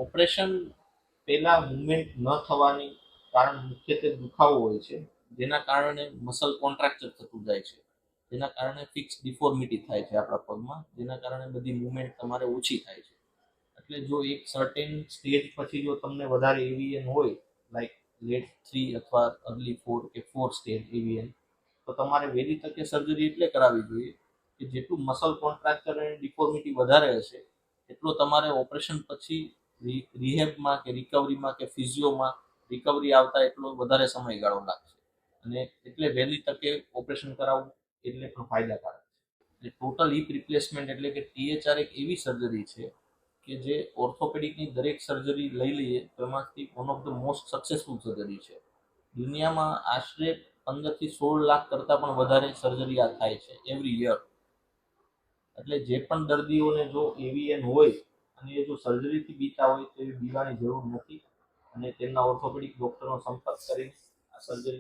Operation પહેલા movement ન થવાની કારણ મુખ્યત્વે દુખાવો હોય છે, જેના કારણે મસલ કોન્ટ્રાક્ચર થતું જાય છે, જેના કારણે ફિક્સ ડિફોર્મિટી થાય છે આપણા પગમાં, જેના કારણે બધી મુવમેન્ટ તમારે ઓછી થાય છે. એટલે જો એક સર્ટેન સ્ટેજ પછી જો તમને વધારે એવીએન હોય, લાઈક લેટ 3 અથવા અર્લી 4 કે 4 સ્ટેજ એવીએન, તો તમારે વહેલી તકે સર્જરી એટલે કરાવવી જોઈએ કે જેટલું મસલ કોન્ટ્રાક્ચર અને ડિફોર્મિટી વધારે હશે એટલો તમારે ઓપરેશન પછી રિહેબમાં કે રિકવરીમાં કે ફિઝિયોમાં રિકવરી આવતા એટલો વધારે સમયગાળો લાગશે, અને એટલે વહેલી તકે ઓપરેશન કરાવવું એટલે પણ ફાયદાકારક છે. ટોટલ હિપ રિપ્લેસમેન્ટ એટલે કે ટીએચઆર એક એવી સર્જરી છે કે જે ઓર્થોપેડિકની દરેક સર્જરી લઈ લઈએ તો એમાંથી one of the most successful surgery છે. દુનિયામાં આશરે 15 થી 16 લાખ કરતાં પણ વધારે સર્જરી આ થાય છે એવરી યર. એટલે જે પણ દર્દીઓને જો એવીએન હોય અને એ જો સર્જરીથી બીતા હોય તો એ બીવાની જરૂર નથી, અને તેમના ઓર્થોપેડિક ડોક્ટરનો સંપર્ક કરી આ સર્જરી